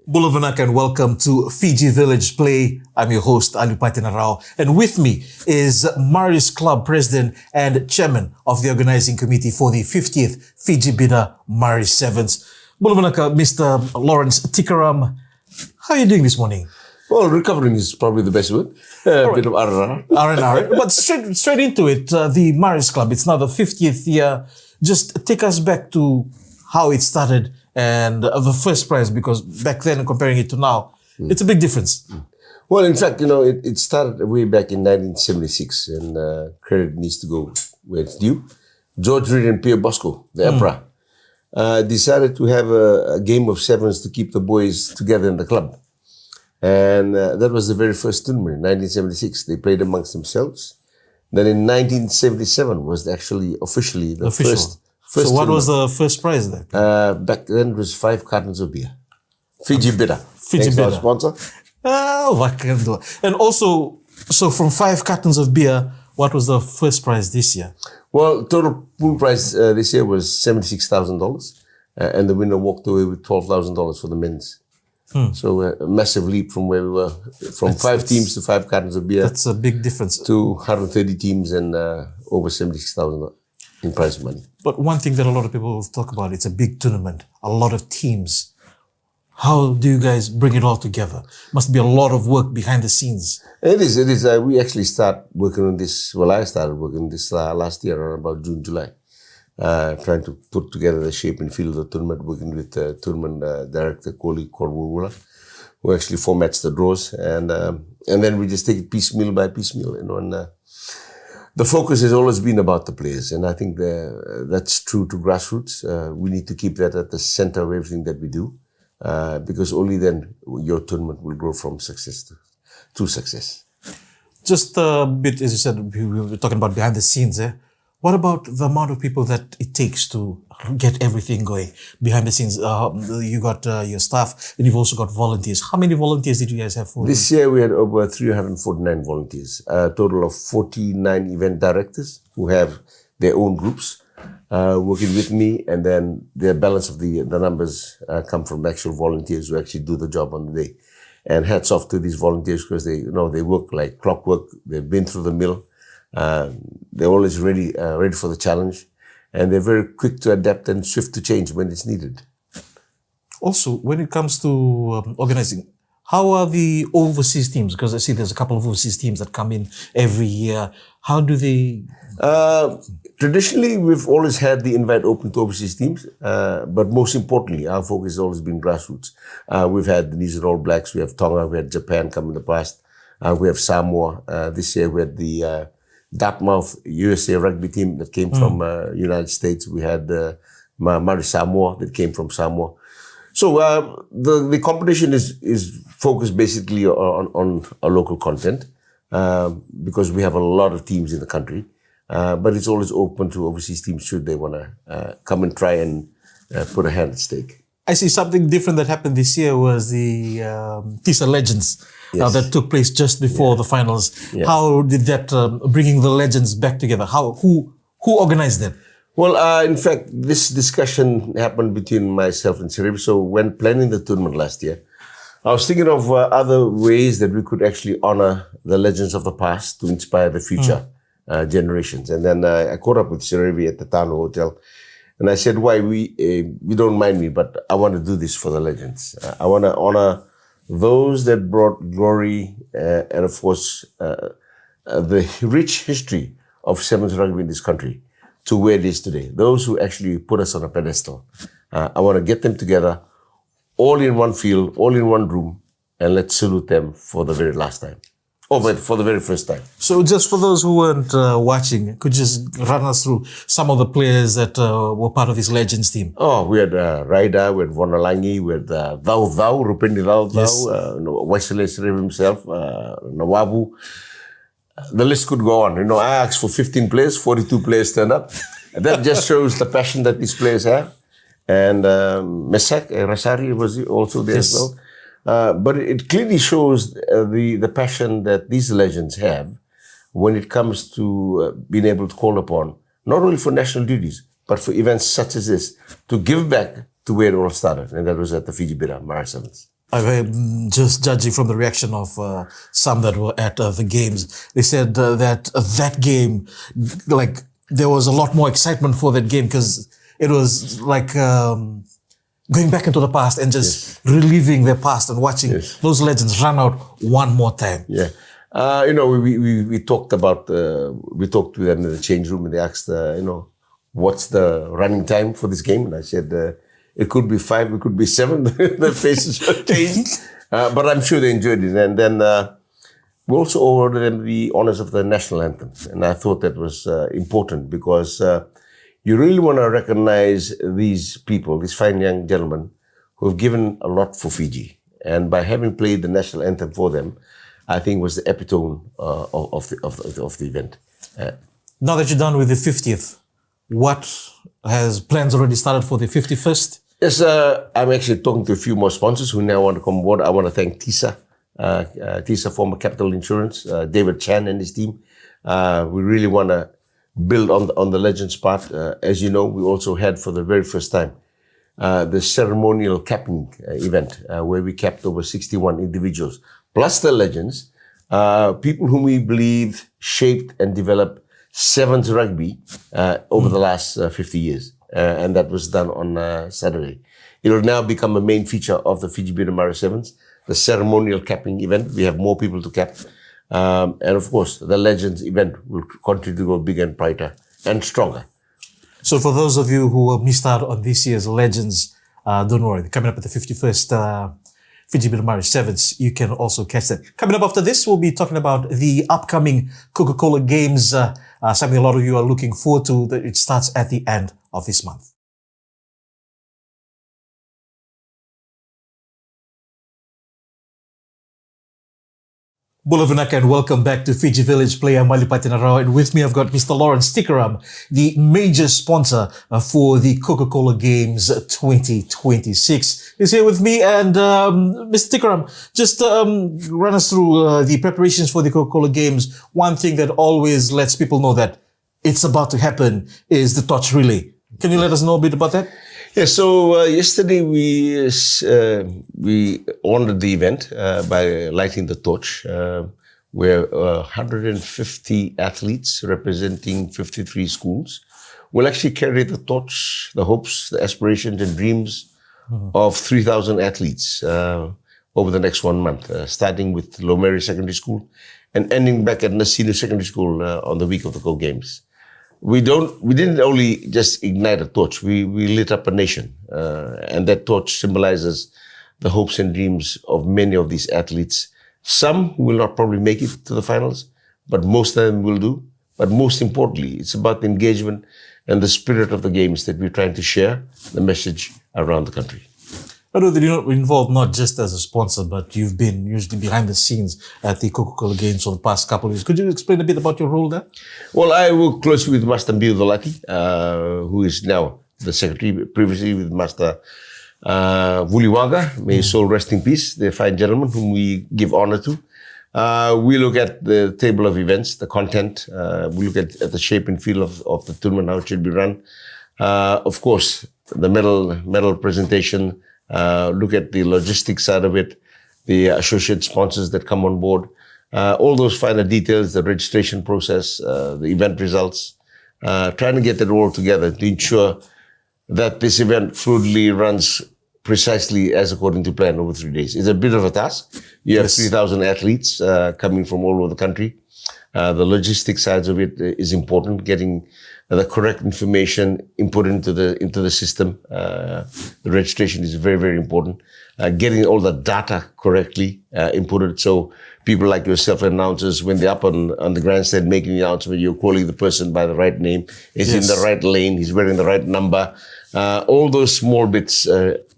Bulavanaka and welcome to Fiji Village Play. I'm your host, Alipate Narawa. And with me is Marius Club President and Chairman of the Organizing Committee for the 50th Fiji Bida Marius Sevens. Bulavanaka, Mr. Lawrence Tikaram. How are you doing this morning? Well, recovering is probably the best word. A bit of R&R. R&R. But straight into it, the Marius Club, it's now the 50th year. Just take us back to how it started and the first prize, because back then, comparing it to now, it's a big difference. Well, in fact, it started way back in 1976, and credit needs to go where it's due. George Reed and Pierre Bosco, the emperor, decided to have a game of sevens to keep the boys together in the club. And that was the very first tournament in 1976. They played amongst themselves. Then in 1977 was actually officially the first so what was the first prize then? Back then it was 5 cartons of beer. Fiji Bida. Fiji Thanks to our Bida. sponsor. What can I do? And also, so from 5 cartons of beer, what was the first prize this year? Well, total pool prize this year was $76,000. And the winner walked away with $12,000 for the men's. So a massive leap from where we were, from 5 teams to 5 cartons of beer. That's a big difference. To 130 teams and over 76,000 in prize money. But one thing that a lot of people talk about, it's a big tournament, a lot of teams. How do you guys bring it all together? Must be a lot of work behind the scenes. It is. We actually start working on this. Well, I started working on this last year around about June, July. Trying to put together the shape and feel of the tournament, working with tournament director Koli Korwula, who actually formats the draws, and then we just take it piecemeal by piecemeal, and the focus has always been about the players, and I think that's true to grassroots. We need to keep that at the center of everything that we do, because only then your tournament will grow from success to success. Just a bit, as you said, we were talking about behind the scenes, What about the amount of people that it takes to get everything going behind the scenes? You got your staff, and you've also got volunteers. How many volunteers did you guys have for this year? We had over 349 volunteers, a total of 49 event directors who have their own groups working with me, and then the balance of the numbers come from actual volunteers who actually do the job on the day. And hats off to these volunteers, because they work like clockwork. They've been through the mill. They're always ready for the challenge, and they're very quick to adapt and swift to change when it's needed. Also, when it comes to organizing, how are the overseas teams? Because I see there's a couple of overseas teams that come in every year. How do they? Traditionally, we've always had the invite open to overseas teams, but most importantly, our focus has always been grassroots. We've had the New Zealand All Blacks, we have Tonga, we had Japan come in the past, we have Samoa. This year we had the Dartmouth USA rugby team that came from United States. We had Mari Samoa that came from Samoa. So the competition is focused basically on a local content because we have a lot of teams in the country. But it's always open to overseas teams should they want to come and try and put a hand at stake. I see something different that happened this year was the TISA Legends. Yes. That took place just before the finals. Yeah. How did that bringing the legends back together? Who organized that? Well, in fact, this discussion happened between myself and Sirib. So when planning the tournament last year, I was thinking of other ways that we could actually honor the legends of the past to inspire the future generations. And then I caught up with Sirib at the Tano Hotel, and I said, "Why you don't mind me, but I want to do this for the legends. I want to honor those that brought glory and, of course, the rich history of sevens rugby in this country to where it is today. Those who actually put us on a pedestal. I want to get them together, all in one field, all in one room, and let's salute them for the very last time. For the very first time." So just for those who weren't watching, could you just run us through some of the players that were part of this Legends team? Oh, we had Raida, we had Vonalangi, we had Thau, Rupendi Thau, Waisile Sirib himself, Nawabu. The list could go on. I asked for 15 players, 42 players turned up. And that just shows the passion that these players have. And Mesak Rasari was also there as well. But it clearly shows the passion that these legends have when it comes to being able to call upon, not only for national duties, but for events such as this, to give back to where it all started. And that was at the Fiji Bida Marius Sevens. Just judging from the reaction of some that were at the games, they said that that game, like there was a lot more excitement for that game because it was like going back into the past and just reliving their past and watching those legends run out one more time. Yeah. We talked about, we talked to them in the change room and they asked, what's the running time for this game? And I said, it could be 5, it could be 7. The faces changed. But I'm sure they enjoyed it. And then we also awarded them the honors of the national anthem. And I thought that was important because you really want to recognize these people, these fine young gentlemen who have given a lot for Fiji. And by having played the national anthem for them, I think was the epitome of the event. Now that you're done with the 50th, what has plans already started for the 51st? Yes, I'm actually talking to a few more sponsors who now want to come aboard. I want to thank TISA, former Capital Insurance, David Chan and his team. We really want to build on the Legends part. As you know, we also had for the very first time the ceremonial capping event where we capped over 61 individuals, plus the legends, people whom we believe shaped and developed Sevens rugby over the last 50 years. And that was done on Saturday. It will now become a main feature of the Fiji Narawa Sevens, the ceremonial capping event. We have more people to cap. And of course, the Legends event will continue to go bigger and brighter and stronger. So for those of you who missed out on this year's Legends, don't worry, coming up at the 51st Fiji Narawa Sevens, you can also catch that. Coming up after this, we'll be talking about the upcoming Coca-Cola Games, something a lot of you are looking forward to. That it starts at the end of this month. Bulavanaka and welcome back to Fiji Village Play. I'm Alipate Narawa, and with me I've got Mr. Lawrence Tikaram, the major sponsor for the Coca-Cola Games 2026. He's here with me, and Mr. Tikaram, just run us through the preparations for the Coca-Cola Games. One thing that always lets people know that it's about to happen is the torch relay. Can you let us know a bit about that? Yeah, so yesterday we honored the event by lighting the torch, where 150 athletes representing 53 schools will actually carry the torch, the hopes, the aspirations and dreams of 3,000 athletes over the next 1 month, starting with Lomeri Secondary School and ending back at Nasino Secondary School on the week of the Go Games. We didn't only just ignite a torch, we lit up a nation. And that torch symbolizes the hopes and dreams of many of these athletes. Some will not probably make it to the finals, but most of them will do. But most importantly, it's about the engagement and the spirit of the games that we're trying to share the message around the country. I know that you're involved not just as a sponsor, but you've been usually behind the scenes at the Coca-Cola Games for the past couple of years. Could you explain a bit about your role there? Well, I work closely with Master Mbio Dolati, who is now the secretary, previously with Master Vuliwaga. May his soul rest in peace, the fine gentleman whom we give honor to. We look at the table of events, the content. We look at the shape and feel of the tournament, how it should be run. Of course, the medal presentation. Look at the logistics side of it, the associate sponsors that come on board, all those finer details, the registration process, the event results, trying to get it all together to ensure that this event fluidly runs precisely as according to plan over 3 days. It's a bit of a task. You have 3,000 athletes coming from all over the country. The logistics sides of it is important, getting the correct information input into the system. The registration is very, very important. Getting all the data correctly inputted, so people like yourself, announcers, when they're up on the grandstand making the announcement, you're calling the person by the right name. He's in the right lane. He's wearing the right number. All those small bits,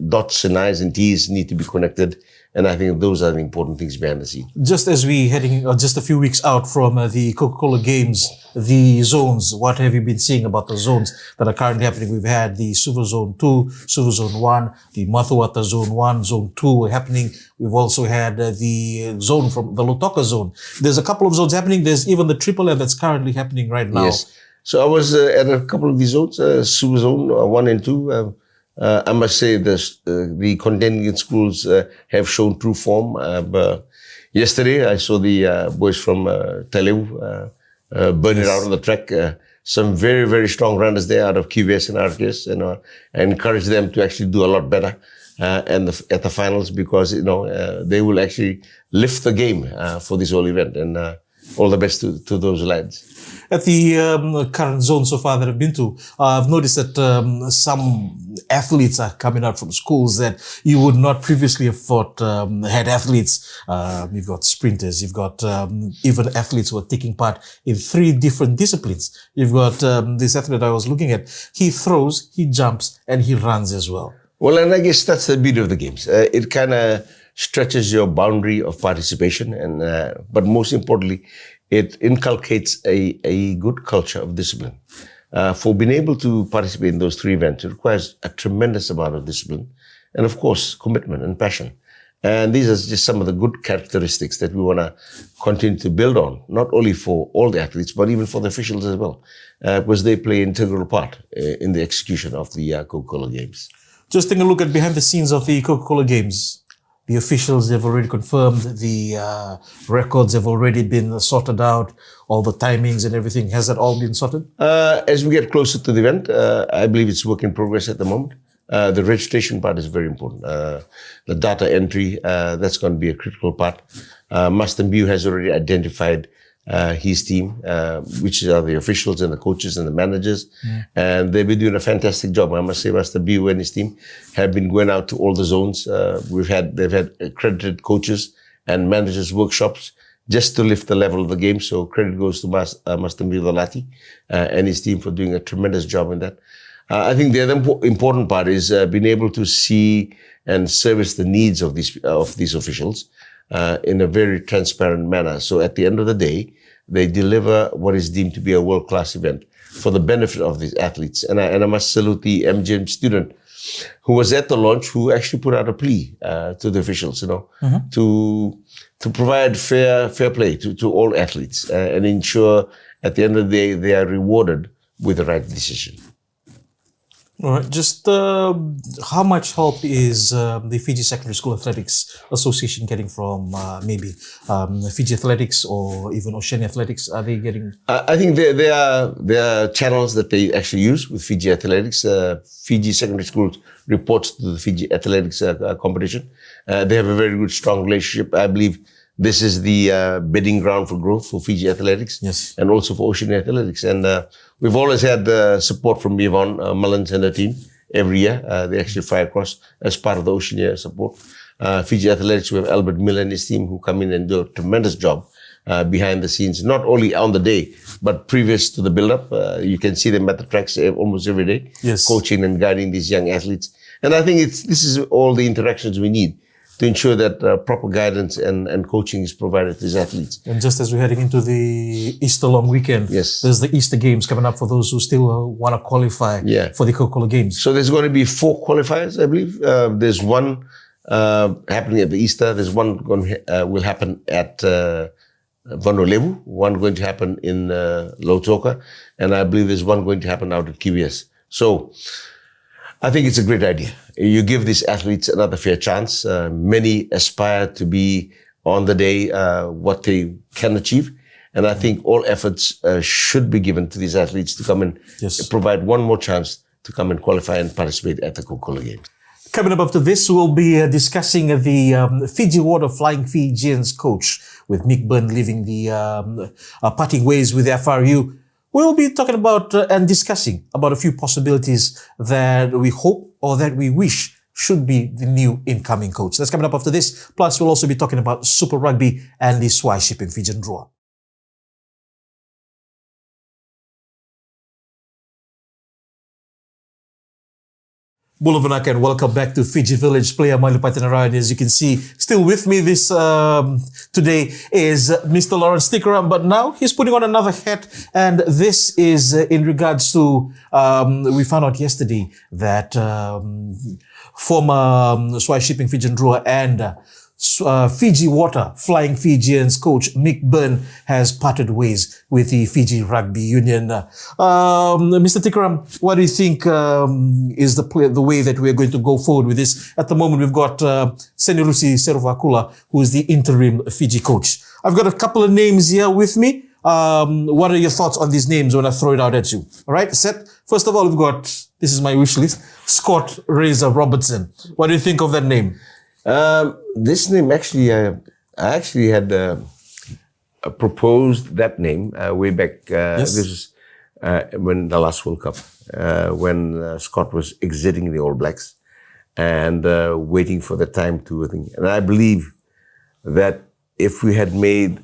dots and I's and T's need to be connected. And I think those are the important things behind the scene. Just as we heading just a few weeks out from the Coca-Cola Games, the zones, what have you been seeing about the zones that are currently happening? We've had the Suva Zone 2, Suva Zone 1, the Mathuata Zone 1, Zone 2 happening. We've also had the zone from the Lotoka Zone. There's a couple of zones happening. There's even the Triple M that's currently happening right now. Yes. So I was at a couple of these zones, Suva Zone 1 and 2. I must say the contingent schools have shown true form. But yesterday, I saw the boys from Telew burning Yes. out on the track. Some very, very strong runners there out of QVS and RKS. I encourage them to actually do a lot better at the finals, because they will actually lift the game for this whole event. And all the best to those lads. At the current zone so far that I've been to, I've noticed that some athletes are coming out from schools that you would not previously have thought had athletes. You've got sprinters, you've got even athletes who are taking part in 3 different disciplines. You've got this athlete I was looking at. He throws, he jumps, and he runs as well. Well, and I guess that's the beauty of the games. It kind of stretches your boundary of participation, and but most importantly, it inculcates a good culture of discipline. For being able to participate in those 3 events, it requires a tremendous amount of discipline and, of course, commitment and passion. And these are just some of the good characteristics that we want to continue to build on, not only for all the athletes, but even for the officials as well, because they play an integral part in the execution of the Coca-Cola Games. Just taking a look at behind the scenes of the Coca-Cola Games. The officials have already confirmed, the records have already been sorted out, all the timings and everything. Has that all been sorted? As we get closer to the event, I believe it's work in progress at the moment. The registration part is very important. The data entry, that's going to be a critical part. Master Mbu has already identified his team, which are the officials and the coaches and the managers. And they've been doing a fantastic job. I must say, Master Mbu and his team have been going out to all the zones. They've had accredited coaches and managers workshops just to lift the level of the game. So credit goes to Master Mbu Dalati and his team for doing a tremendous job in that. I think the other important part is being able to see and service the needs of these officials in a very transparent manner. So at the end of the day, they deliver what is deemed to be a world-class event for the benefit of these athletes. And I must salute the MGM student who was at the launch, who actually put out a plea to the officials, to provide fair play to all athletes and ensure at the end of the day they are rewarded with the right decision. All right. Just how much help is the Fiji Secondary School Athletics Association getting from maybe Fiji Athletics or even Oceania Athletics? Are they getting? I think there are channels that they actually use with Fiji Athletics. Fiji Secondary Schools reports to the Fiji Athletics competition. They have a very good, strong relationship. I believe this is the bedding ground for growth for Fiji Athletics, yes, and also for Oceania Athletics. And we've always had support from Yvonne Mullins and her team every year. They actually fly across as part of the Oceania support. Fiji Athletics, we have Albert Miller and his team who come in and do a tremendous job behind the scenes, not only on the day, but previous to the build-up. You can see them at the tracks almost every day, yes, coaching and guiding these young athletes. And I think this is all the interactions we need to ensure that proper guidance and coaching is provided to these athletes. And just as we're heading into the Easter long weekend, yes, there's the Easter Games coming up for those who still want to qualify for the Coca-Cola Games. So there's going to be 4 qualifiers, I believe. There's one happening at the Easter. There's one will happen at Vanoleu, one going to happen in Lautoka, and I believe there's one going to happen out at QVS. So I think it's a great idea. You give these athletes another fair chance. Many aspire to be on the day what they can achieve. And I think all efforts should be given to these athletes to come and provide one more chance to come and qualify and participate at the Coca-Cola Games. Coming up after this, we'll be discussing the Fiji Water Flying Fijians coach with Mick Byrne leaving the parting ways with the FRU. We'll be talking about and discussing about a few possibilities that we hope or that we wish should be the new incoming coach. That's coming up after this. Plus, we'll also be talking about Super Rugby and the Swai Shipping Fijian draw. Bulavanaka and welcome back to Fiji Village. Player Alipate Narawa. And as you can see, still with me this today is Mr. Lawrence Tikaram, but now he's putting on another hat, and this is in regards to we found out yesterday that former Swai Shipping Fijian drawer and Fiji Water Flying Fijians coach Mick Byrne has parted ways with the Fiji Rugby Union. Mr. Tikaram, what do you think is the way that we're going to go forward with this? At the moment, we've got Senirusi Seruvakula, who is the interim Fiji coach. I've got a couple of names here with me. What are your thoughts on these names when I throw it out at you? All right, set. First of all, we've got, this is my wish list, Scott Razor Robertson. What do you think of that name? This name actually, I actually had proposed that name way back. Yes. This is when the last World Cup, when Scott was exiting the All Blacks and waiting for the time to, I think. And I believe that if we had made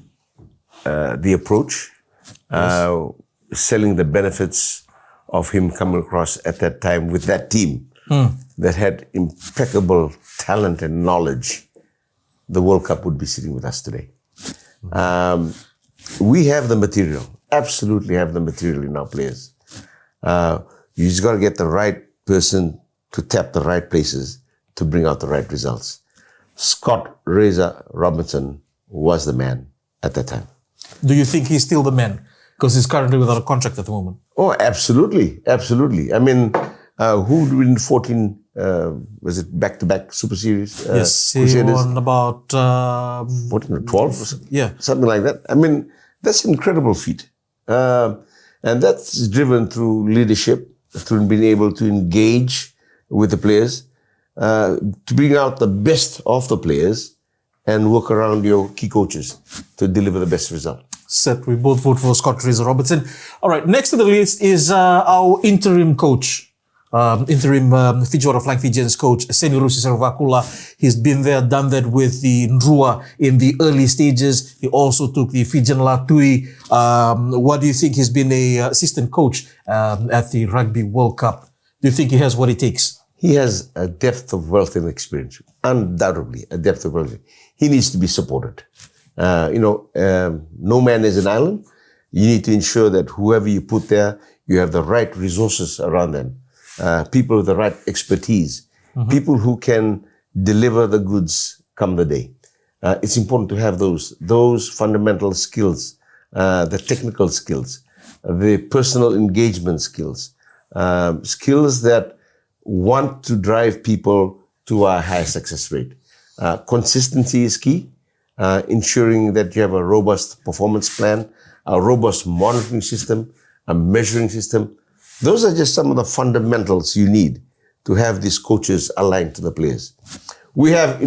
the approach, selling the benefits of him coming across at that time with that team that had impeccable talent and knowledge, the World Cup would be sitting with us today. We have the material, absolutely have the material in our players. You just got to get the right person to tap the right places to bring out the right results. Scott Razor Robinson was the man at that time. Do you think he's still the man? Because he's currently without a contract at the moment. Oh, absolutely. Absolutely. I mean, who win 14, was it back-to-back Super Series? Yes, he won about... 14 or 12? Yeah. Something like that. I mean, that's an incredible feat. And that's driven through leadership, through being able to engage with the players, to bring out the best of the players and work around your key coaches to deliver the best result. Set. We both vote for Scott Razor Robertson. All right. Next to the list is our interim coach, Fiji Water Flying Fijians coach, Senirusi Seruvakula. He's been there, done that with the Ndrua in the early stages. He also took the Fijian Latui. What do you think? He's been a assistant coach at the Rugby World Cup. Do you think he has what it takes? He has a depth of wealth and experience, undoubtedly a depth of wealth. He needs to be supported. No man is an island. You need to ensure that whoever you put there, you have the right resources around them, people with the right expertise, people who can deliver the goods come the day. It's important to have those fundamental skills, the technical skills, the personal engagement skills, skills that want to drive people to a high success rate. Consistency is key. Ensuring that you have a robust performance plan, a robust monitoring system, a measuring system. Those are just some of the fundamentals you need to have these coaches aligned to the players. We have,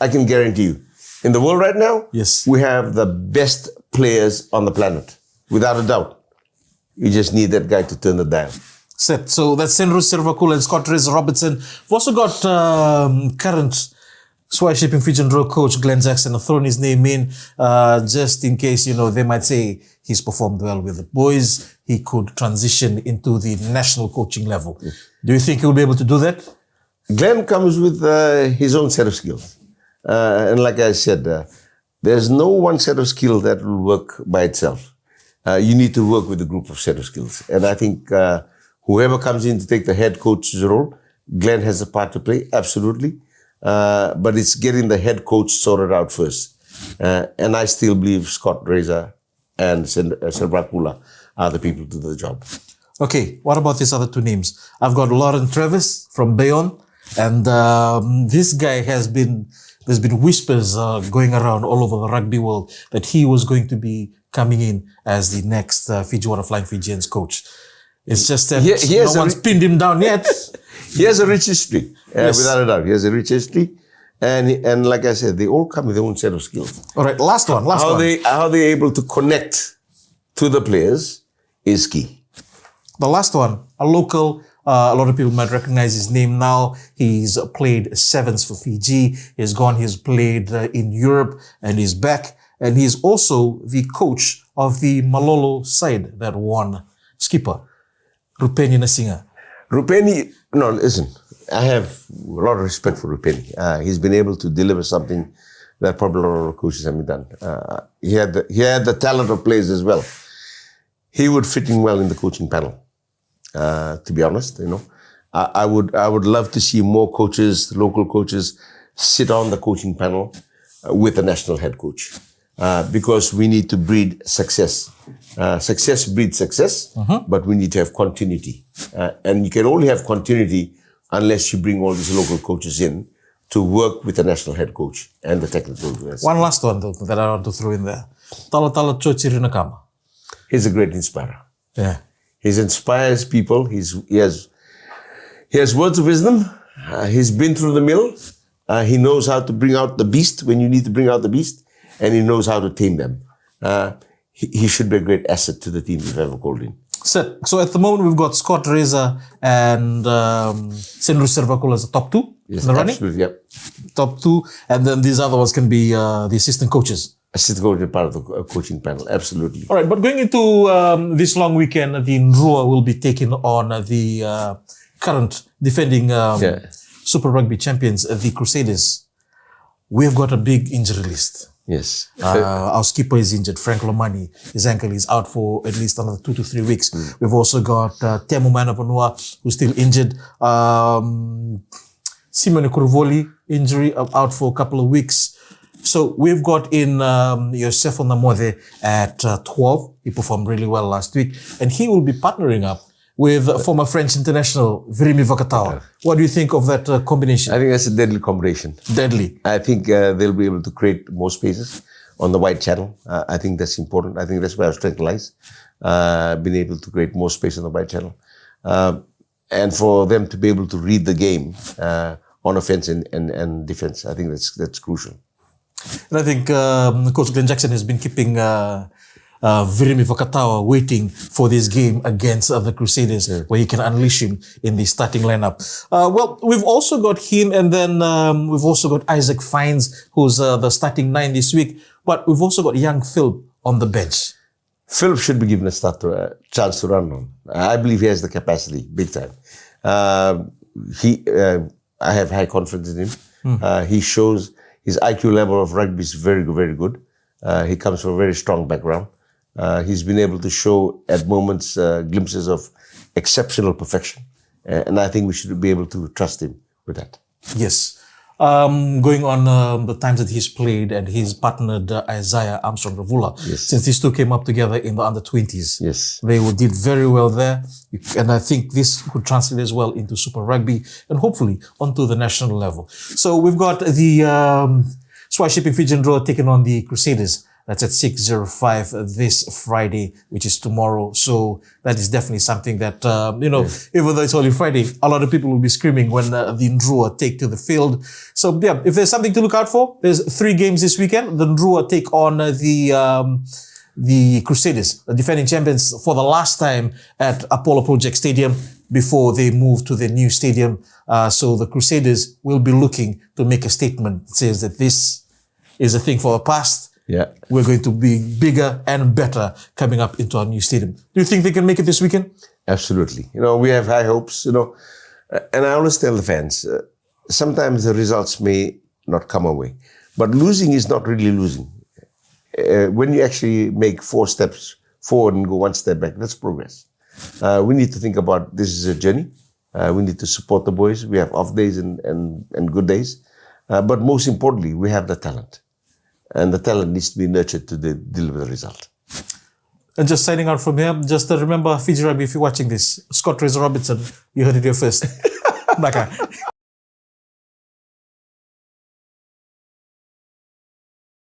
I can guarantee you, in the world right now, yes, we have the best players on the planet, without a doubt. You just need that guy to turn the dial. Set. So that's Senirusi Seruvakula and Scott Razor Robertson. We've also got current Swai Shipping Fijian Row coach Glenn Jackson. I've thrown his name in just in case, they might say he's performed well with the boys. He could transition into the national coaching level. Do you think he'll be able to do that? Glenn comes with his own set of skills. And like I said, there's no one set of skills that will work by itself. You need to work with a group of set of skills. And I think whoever comes in to take the head coach's role, Glenn has a part to play, absolutely. But it's getting the head coach sorted out first. And I still believe Scott Razor and Seruvakula are the people to do the job. Okay, what about these other two names? I've got Lawrence Travis from Bayonne, and this guy there's been whispers going around all over the rugby world that he was going to be coming in as the next Fiji Water Flying Fijians coach. It's just that no one's pinned him down yet. He has a rich history, Yes. without a doubt. He has a rich history. And like I said, they all come with their own set of skills. All right, last one. How they're able to connect to the players is key. The last one, a local, a lot of people might recognize his name now. He's played sevens for Fiji. He's played in Europe, and he's back. And he's also the coach of the Malolo side that won. Skipper, Rupeni Nasinga. Listen, I have a lot of respect for Rupeni. He's been able to deliver something that probably a lot of coaches haven't done. He had the talent of players as well. He would fit in well in the coaching panel. To be honest, I would love to see more coaches, local coaches, sit on the coaching panel with the national head coach. Because we need to breed success. Success breeds success, but we need to have continuity. And you can only have continuity unless you bring all these local coaches in to work with the national head coach and the technical. One last one though, that I want to throw in there. Tala Chochi Rinakama. He's a great inspirer. Yeah. He inspires people. He has words of wisdom. He's been through the mill. He knows how to bring out the beast when you need to bring out the beast, and he knows how to tame them. He should be a great asset to the team if ever called in. So at the moment we've got Scott Reza and Senru Servakul as the top two in the running. Absolutely, yeah. Top two, and then these other ones can be the assistant coaches. Assistant coach is part of the coaching panel, absolutely. All right, but going into this long weekend, the Nrua will be taking on the current defending Super Rugby champions, the Crusaders. We've got a big injury list. Yes. Our skipper is injured. Frank Lomani, his ankle is out for at least another 2 to 3 weeks. We've also got Temu Manapanua, who's still injured. Simone Kurvoli, injury, out for a couple of weeks. So we've got in Yosef Namode at 12. He performed really well last week. And he will be partnering up with former French international Virimi Vakatawa. What do you think of that combination? I think that's a deadly combination. Deadly. I think they'll be able to create more spaces on the wide channel. I think that's important. I think that's where our strength lies. Being able to create more space on the wide channel. And for them to be able to read the game on offense and defense. I think that's crucial. And I think Coach Glenn Jackson has been keeping Virimi Vakatawa waiting for this game against the Crusaders, where he can unleash him in the starting lineup. Well, we've also got him, and then we've also got Isaac Fines, who's the starting 9 this week. But we've also got young Phil on the bench. Phil should be given a chance to run on. I believe he has the capacity, big time. I have high confidence in him. He shows his IQ level of rugby is very, very good. He comes from a very strong background. He's been able to show at moments glimpses of exceptional perfection. And I think we should be able to trust him with that. Yes. Going on the times that he's played, and he's partnered Isaiah Armstrong Ravula. Yes. Since these two came up together in the under-20s. Yes. They did very well there. And I think this could translate as well into Super Rugby and hopefully onto the national level. So we've got the Swai Shipping Fiji Draw taking on the Crusaders. That's at 6:05 this Friday, which is tomorrow. So that is definitely something that, even though it's only Friday, a lot of people will be screaming when the Ndrua take to the field. So yeah, if there's something to look out for, there's 3 games this weekend. The Ndrua take on the Crusaders, the defending champions, for the last time at Apollo Project Stadium before they move to the new stadium. So the Crusaders will be looking to make a statement that says that this is a thing for the past. Yeah. We're going to be bigger and better coming up into our new stadium. Do you think they can make it this weekend? Absolutely. We have high hopes, and I always tell the fans, sometimes the results may not come our way, but losing is not really losing. When you actually make 4 steps forward and go 1 step back, that's progress. We need to think about this is a journey. We need to support the boys. We have off days and good days. But most importantly, we have the talent. And the talent needs to be nurtured to deliver the result. And just signing out from here, just remember, Fiji Rugby, if you're watching this, Scott Reza Robertson, you heard it here first. Bye.